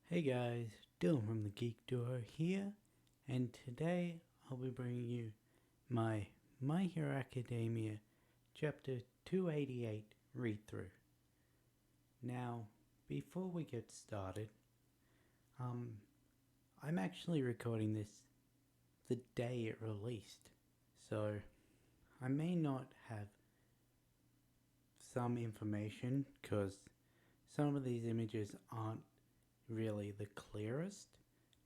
Hey guys, Dylan from the Geek Duo here, and today I'll be bringing you my My Hero Academia Chapter 288 read-through. Now, before we get started, I'm actually recording this the day it released, so I may not have some information because some of these images aren't really the clearest,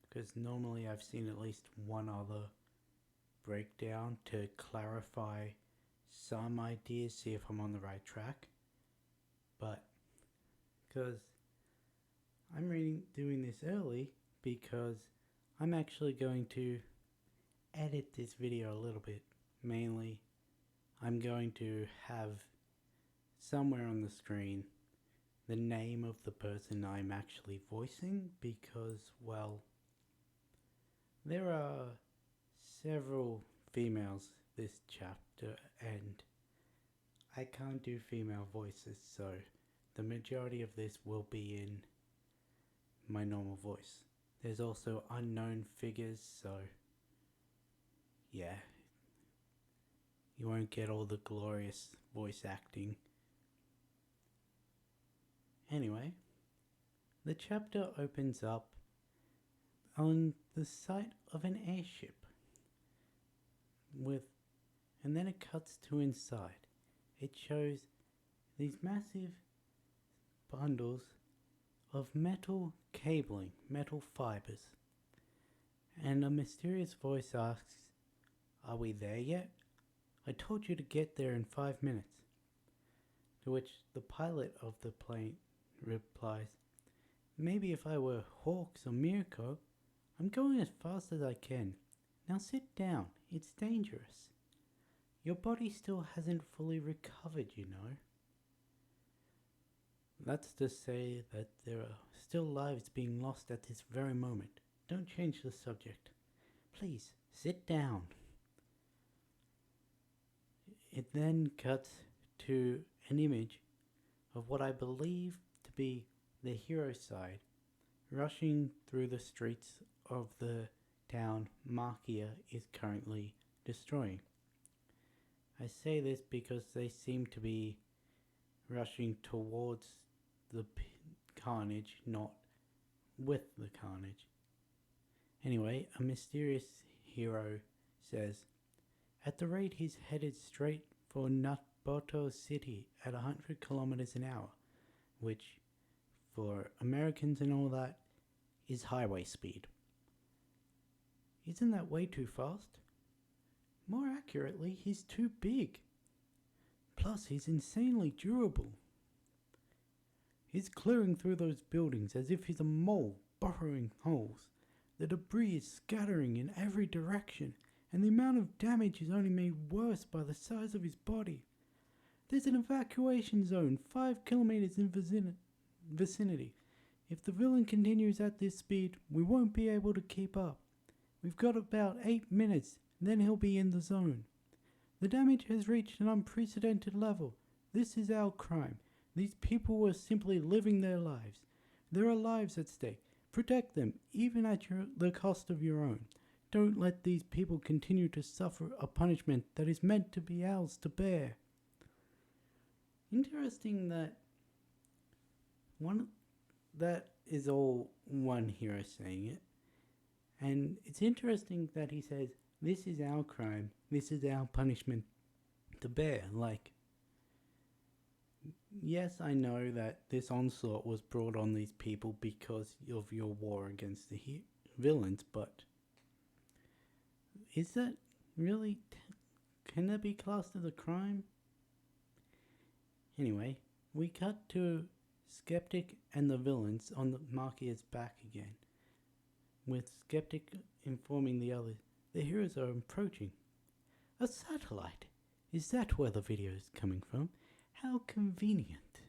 because normally I've seen at least one other breakdown to clarify some ideas, see if I'm on the right track. But because I'm doing this early, because I'm actually going to edit this video a little bit. Mainly, I'm going to have somewhere on the screen the name of the person I'm actually voicing, because, well, there are several females this chapter and I can't do female voices, so the majority of this will be in my normal voice. There's also unknown figures, so yeah, you won't get all the glorious voice acting. Anyway, the chapter opens up on the site of an airship and then it cuts to inside. It shows these massive bundles of metal cabling, metal fibers, and a mysterious voice asks, "Are we there yet? I told you to get there in 5 minutes." To which the pilot of the plane replies, "Maybe if I were Hawks or Mirko, I'm going as fast as I can. Now sit down, it's dangerous. Your body still hasn't fully recovered, you know." That's to say that there are still lives being lost at this very moment. Don't change the subject. Please, sit down. It then cuts to an image of what I believe to be the hero side rushing through the streets of the town Markia is currently destroying. I say this because they seem to be rushing towards the carnage, not with the carnage. Anyway, a mysterious hero says, "At the rate he's headed straight for Natboto City at 100 kilometers an hour, which, for Americans and all that, is highway speed. Isn't that way too fast? More accurately, he's too big. Plus, he's insanely durable. He's clearing through those buildings as if he's a mole burrowing holes. The debris is scattering in every direction, and the amount of damage is only made worse by the size of his body. There's an evacuation zone 5 kilometers in vicinity. If the villain continues at this speed, we won't be able to keep up. We've got about 8 minutes, then he'll be in the zone. The damage has reached an unprecedented level. This is our crime. These people were simply living their lives. There are lives at stake. Protect them, even at the cost of your own. Don't let these people continue to suffer a punishment that is meant to be ours to bear." Interesting that is all one hero saying it. And it's interesting that he says, "This is our crime, this is our punishment to bear." Like, yes, I know that this onslaught was brought on these people because of your war against the villains, but is that really, can that be classed as a crime? Anyway, we cut to Skeptic and the villains on the Markia's back again, with Skeptic informing the others the heroes are approaching. "A satellite? Is that where the video is coming from? How convenient.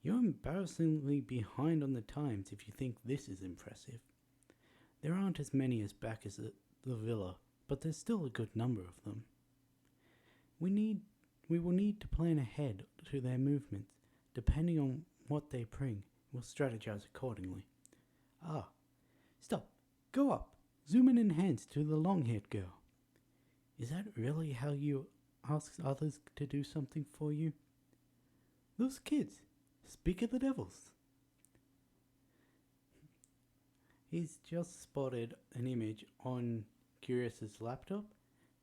You're embarrassingly behind on the times if you think this is impressive. There aren't as many as back as the villa, but there's still a good number of them. We will need to plan ahead to their movements. Depending on what they bring, we'll strategize accordingly. Ah, stop. Go up. Zoom in and enhance to the long-haired girl. Is that really how you ask others to do something for you? Those kids. Speak of the devils. He's just spotted an image on Curious's laptop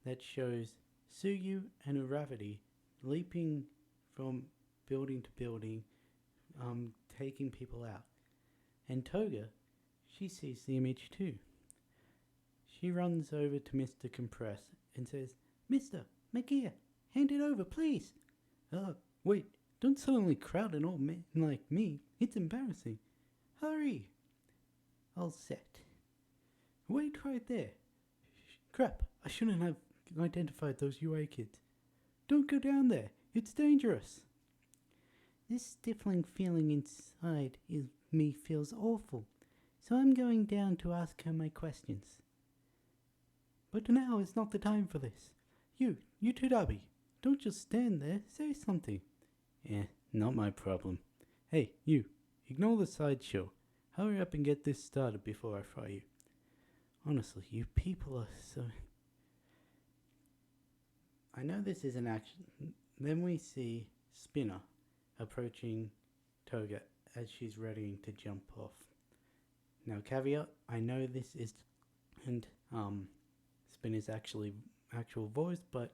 that shows Suyu and Uravati leaping from building to building, taking people out. And Toga, she sees the image too. She runs over to Mr. Compress and says, Mr. McGear, hand it over, please. Wait, don't suddenly crowd an old man like me. It's embarrassing. Hurry. All set. Wait right there. Crap, I shouldn't have identified those UA kids. Don't go down there. It's dangerous. This stifling feeling inside me feels awful, so I'm going down to ask her my questions. But now is not the time for this. You two, Darby, don't just stand there. Say something. Not my problem. Hey, you, ignore the sideshow. Hurry up and get this started before I fry you. Honestly, you people are so... I know this is an action. Then we see Spinner approaching Toga as she's readying to jump off. Now, caveat, I know this is and Spinner's actual voice, but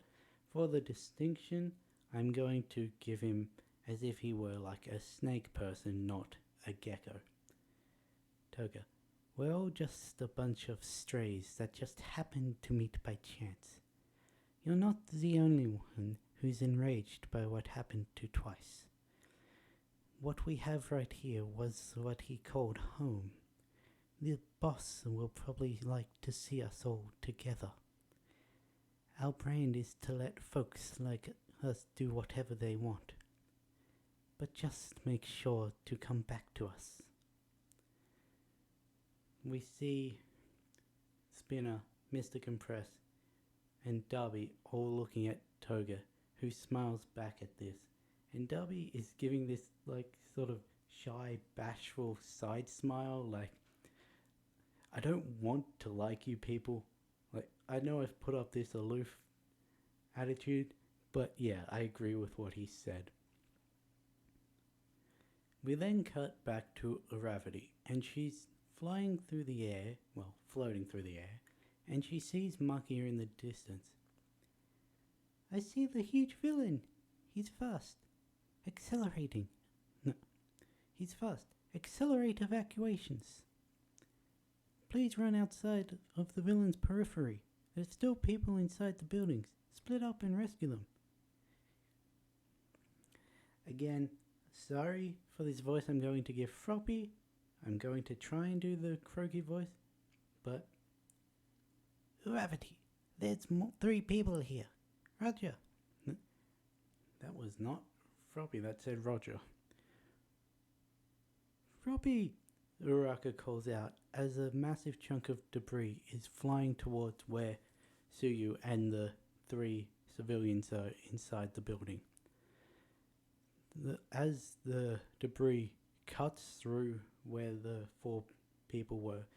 for the distinction, I'm going to give him as if he were like a snake person, not a gecko. Toga, we're all just a bunch of strays that just happened to meet by chance. You're not the only one who's enraged by what happened to Twice. What we have right here was what he called home. The boss will probably like to see us all together. Our brand is to let folks like us do whatever they want. But just make sure to come back to us. We see Spinner, Mr. Compress, and Darby all looking at Toga, who smiles back at this. And Darby is giving this like sort of shy, bashful side smile, like, I don't want to like you people. Like, I know I've put up this aloof attitude, but yeah, I agree with what he said. We then cut back to Uravati, and she's floating through the air, and she sees Makia in the distance. I see the huge villain. He's fast. Accelerating. No, he's fast. Accelerate evacuations. Please run outside of the villain's periphery. There's still people inside the buildings. Split up and rescue them. Again, sorry for this voice I'm going to give Froppy. I'm going to try and do the croaky voice, but... Uravati, there's 3 people here. Roger. That was not Froppy, that said Roger. Froppy, Uraka calls out as a massive chunk of debris is flying towards where Suyu and the 3 civilians are inside the building. As the debris cuts through where the 4 people were,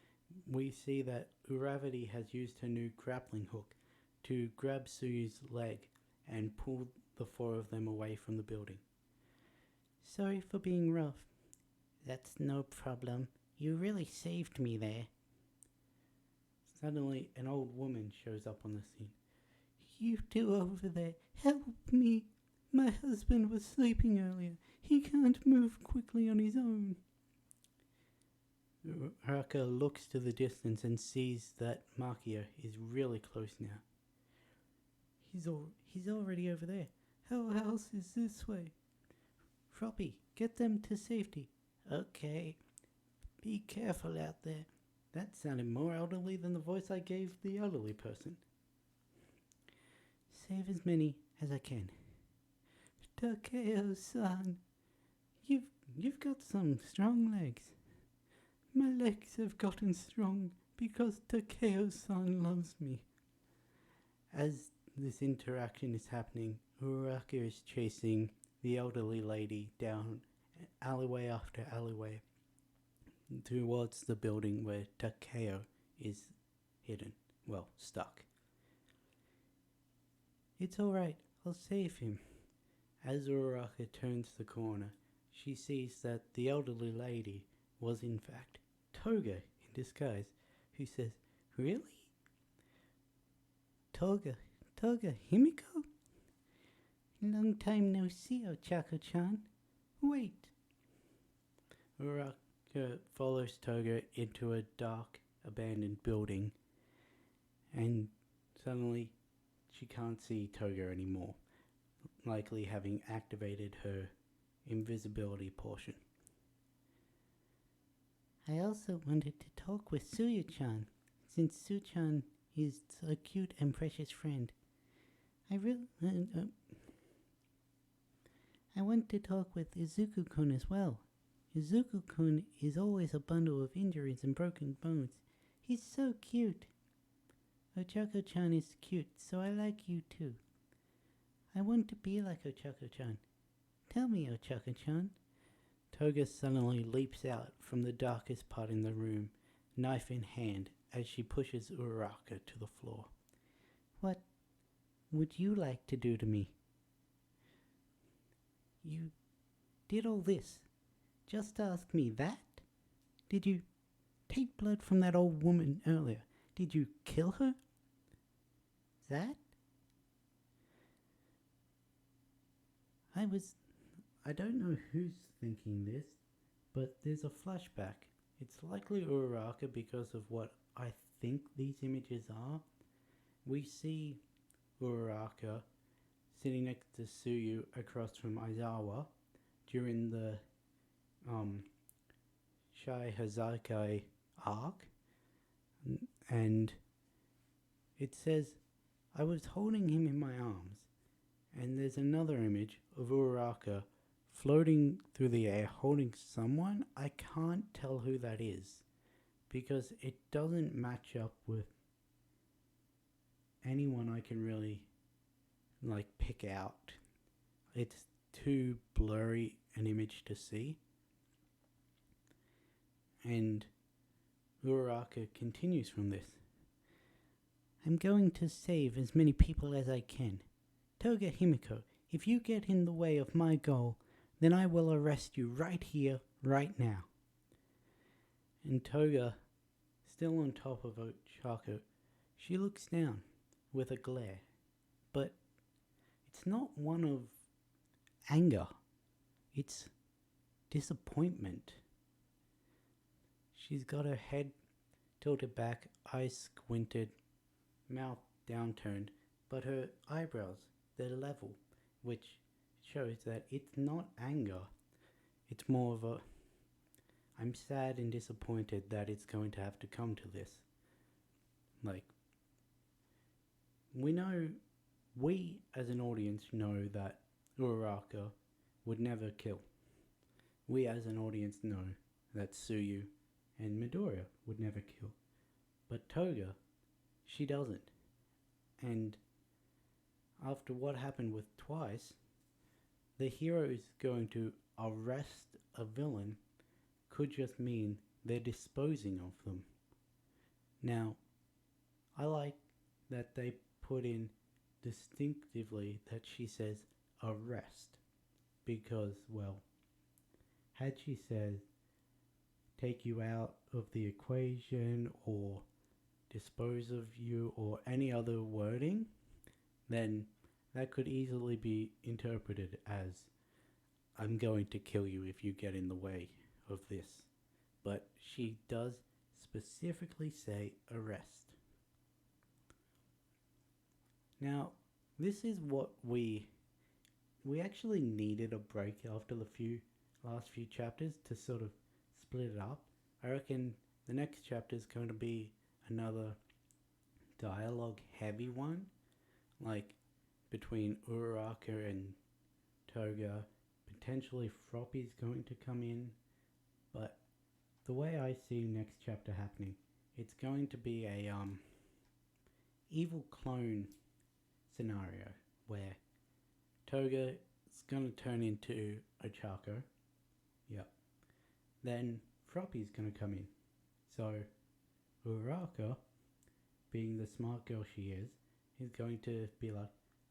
we see that Uravati has used her new grappling hook to grab Suyu's leg and pull the 4 of them away from the building. Sorry for being rough. That's no problem. You really saved me there. Suddenly, an old woman shows up on the scene. You 2 over there, help me. My husband was sleeping earlier. He can't move quickly on his own. Uraka looks to the distance and sees that Makia is really close now. He's already over there. How else is this way? Froppy, get them to safety. Okay. Be careful out there. That sounded more elderly than the voice I gave the elderly person. Save as many as I can. Takeo-san, you've got some strong legs. My legs have gotten strong because Takeo-san loves me. As this interaction is happening, Uraka is chasing the elderly lady down alleyway after alleyway. towards the building where Takeo is hidden. Well, stuck. It's alright, I'll save him. As Uraraka turns the corner, she sees that the elderly lady was in fact Toga in disguise, who says, "Really? Toga Himiko? Long time no see, Ochako-chan. Wait." Uraraka follows Toga into a dark, abandoned building, and suddenly she can't see Toga anymore, likely having activated her invisibility portion. "I also wanted to talk with Suyu-chan, since Su-chan is a cute and precious friend. I want to talk with Izuku-kun as well. Izuku-kun is always a bundle of injuries and broken bones. He's so cute. Ochako-chan is cute, so I like you too. I want to be like Ochako-chan. Tell me, Ochako-chan." Toga suddenly leaps out from the darkest part in the room, knife in hand, as she pushes Uraraka to the floor. "What would you like to do to me? You did all this just to ask me that? Did you take blood from that old woman earlier? Did you kill her? That? I don't know who's thinking this, but there's a flashback. It's likely Uraraka because of what I think these images are. We see Uraraka sitting next to Suyu across from Aizawa during the Shai Hazakai arc, and it says, "I was holding him in my arms," and there's another image of Uraraka floating through the air holding someone. I can't tell who that is because it doesn't match up with anyone I can really pick out. It's too blurry an image to see. And Uraraka continues from this. "I'm going to save as many people as I can. Toga Himiko, if you get in the way of my goal, then I will arrest you right here, right now." And Toga, still on top of Ochako, she looks down with a glare. But it's not one of anger. It's disappointment. She's got her head tilted back, eyes squinted, mouth downturned, but her eyebrows, they're level, which shows that it's not anger. It's more of a, I'm sad and disappointed that it's going to have to come to this. We as an audience know that Uraraka would never kill. We as an audience know that Suyu and Midoriya would never kill. But Toga, she doesn't. And after what happened with Twice, the hero is going to arrest a villain could just mean they're disposing of them. Now, I like that they put in distinctively that she says arrest, because, well, had she said take you out of the equation or dispose of you or any other wording, then that could easily be interpreted as I'm going to kill you if you get in the way of this. But she does specifically say arrest. Now, this is what we actually needed a break after the last few chapters to sort of split it up. I reckon the next chapter is going to be another dialogue heavy one, like between Uraraka and Toga. Potentially Froppy's going to come in, but the way I see next chapter happening, it's going to be a evil clone scenario where Toga is going to turn into Ochako. Yep. Then Froppy's going to come in. So Uraraka, being the smart girl she is going to be like,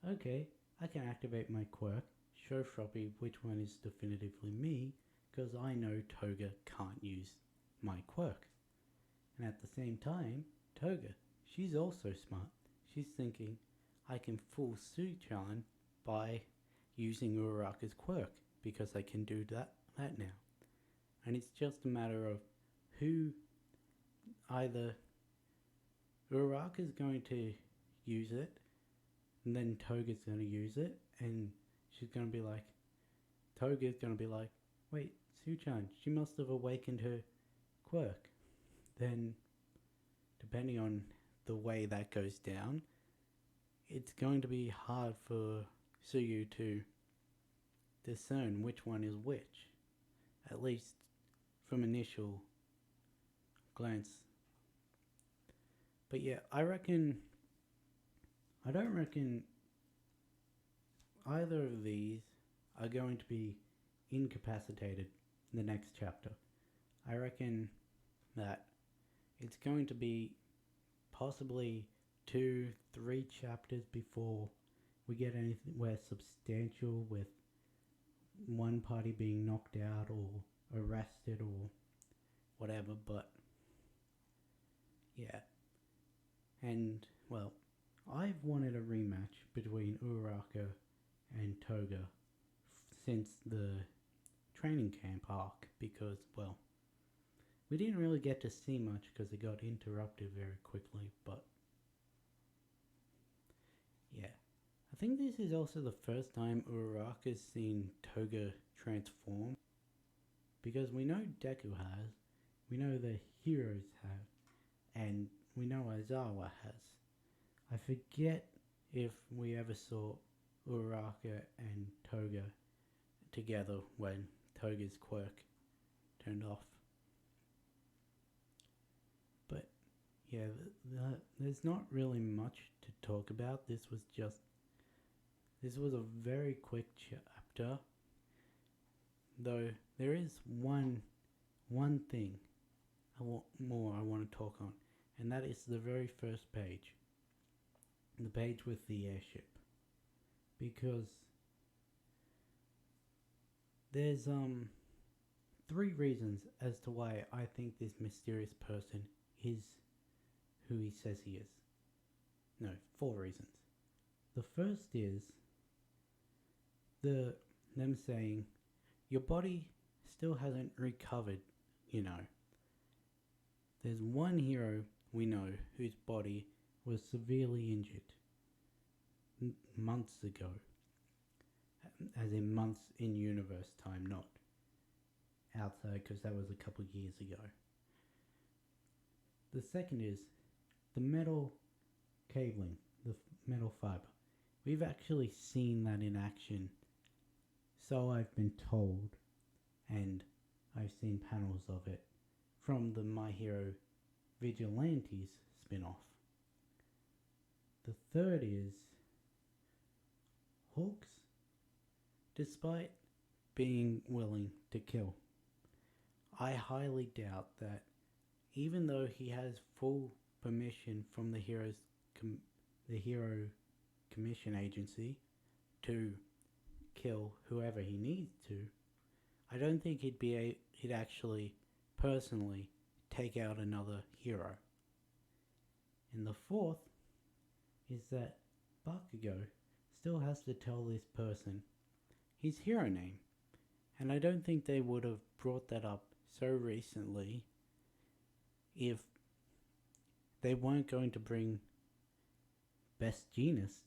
okay, I can activate my quirk, show Froppy which one is definitively me, because I know Toga can't use my quirk. And at the same time, Toga, she's also smart. She's thinking, I can fool Suchan by using Uraraka's quirk, because I can do that now. And it's just a matter of who, either Uraraka's going to use it, and then Toga's going to use it, and she's going to be like, Toga's going to be like, wait, Suchan, she must have awakened her quirk. Then, depending on the way that goes down, it's going to be hard for Suyu to discern which one is which, at least from initial glance. But yeah, I don't reckon either of these are going to be incapacitated in the next chapter. I reckon that it's going to be possibly 2-3 chapters before we get anywhere substantial with one party being knocked out or arrested or whatever, but yeah. And, well, I've wanted a rematch between Uraraka and Toga since the training camp arc because, well, we didn't really get to see much because it got interrupted very quickly, but yeah. I think this is also the first time Uraraka's seen Toga transform, because we know Deku has, we know the heroes have, and we know Aizawa has. I forget if we ever saw Uraraka and Toga together when Toga's quirk turned off. But yeah, there's not really much to talk about. This was a very quick chapter, though there is one thing I want to talk on, and that is the very first page, the page with the airship, because there's 3 reasons as to why I think this mysterious person is who he says he is. No, 4 reasons. The first is them saying your body still hasn't recovered, you know. There's one hero we know whose body was severely injured months ago, as in months in universe time, not outside, because that was a couple of years ago. The second is the metal cabling, the metal fiber. We've actually seen that in action, so I've been told, and I've seen panels of it from the My Hero Vigilantes spin-off. The third is Hawks, despite being willing to kill, I highly doubt that even though he has full permission from the Hero Commission Agency to kill whoever he needs to, I don't think he'd actually personally take out another hero. And the fourth is that Bakugo still has to tell this person his hero name, and I don't think they would have brought that up so recently if they weren't going to bring Best Genus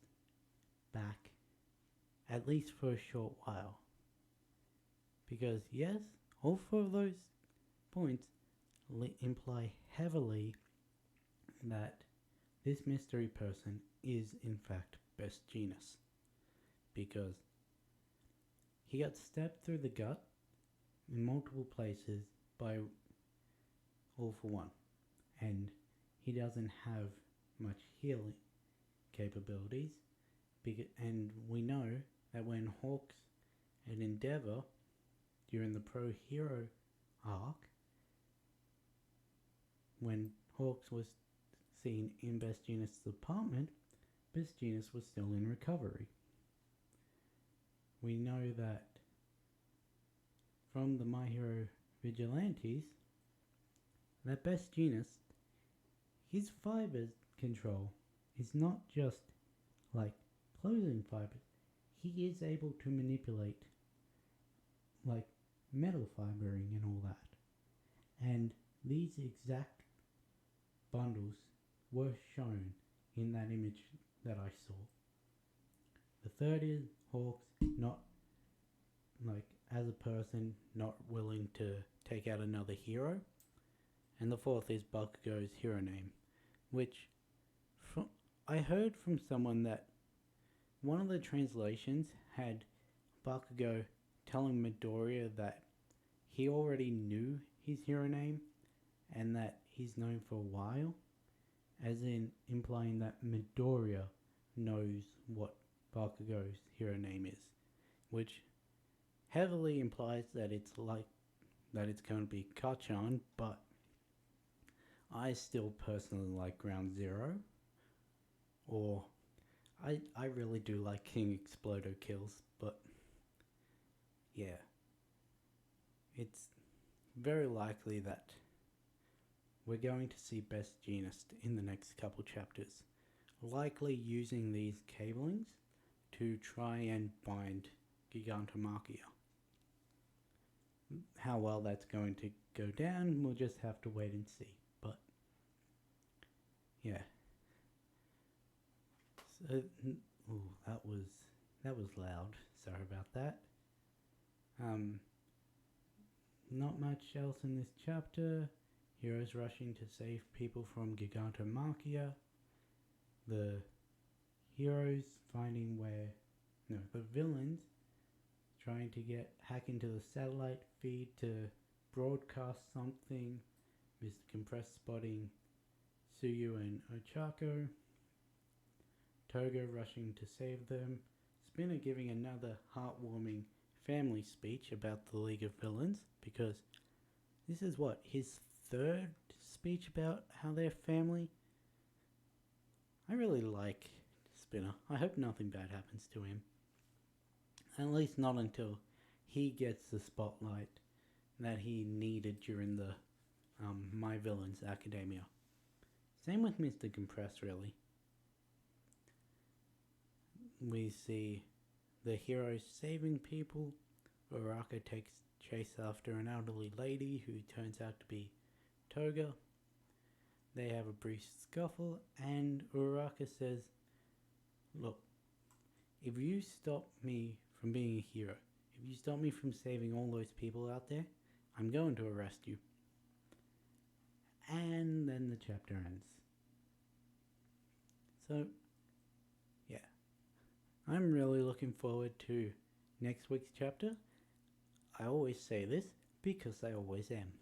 back, at least for a short while. Because yes, all 4 of those points imply heavily that this mystery person is in fact Best Genus, because he got stabbed through the gut in multiple places by All For One, and he doesn't have much healing capabilities, and we know that when Hawks and Endeavor during the Pro Hero arc when Hawks was seen in Best Jeanist's apartment, Best Jeanist was still in recovery. We know that from the My Hero Vigilantes that Best Jeanist, his fiber control is not just like clothing fibers. He is able to manipulate like metal fibering and all that. And these exact bundles were shown in that image that I saw. The third is Hawks not like as a person not willing to take out another hero. And the fourth is Bakugo's hero name, which I heard from someone that one of the translations had Bakugo telling Midoriya that he already knew his hero name and that he's known for a while, as in implying that Midoriya knows what Bakugo's hero name is, which heavily implies that it's going to be Kachan, but I still personally like Ground Zero, or I really do like King Explodo kills, but yeah, it's very likely that we're going to see Best Jeanist in the next couple chapters, likely using these cablings to try and bind Gigantomachia. How well that's going to go down, we'll just have to wait and see. But yeah, so that was loud. Sorry about that. Not much else in this chapter. Heroes rushing to save people from Gigantomachia. The heroes finding the villains trying to hack into the satellite feed to broadcast something. Mr. Compress spotting Suyu and Ochako. Toga rushing to save them. Spinner giving another heartwarming family speech about the League of Villains, because this is his third speech about how they're family. I really like Spinner. I hope nothing bad happens to him. At least not until he gets the spotlight that he needed during the My Villains Academia. Same with Mr. Compress, really. We see the heroes saving people. Uraka takes chase after an elderly lady who turns out to be Toga. They have a brief scuffle, and Uraka says, "Look, if you stop me from being a hero, if you stop me from saving all those people out there, I'm going to arrest you." And then the chapter ends. So, yeah. I'm really looking forward to next week's chapter. I always say this because I always am.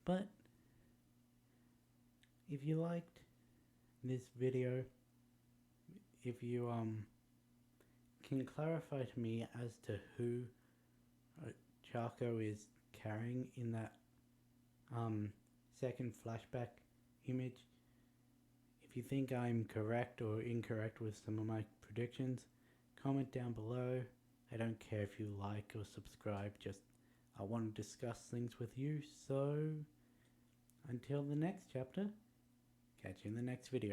But if you liked this video, if you can clarify to me as to who Chaco is carrying in that second flashback image, if you think I'm correct or incorrect with some of my predictions, comment down below. I don't care if you like or subscribe, just I want to discuss things with you. So until the next chapter, catch you in the next video.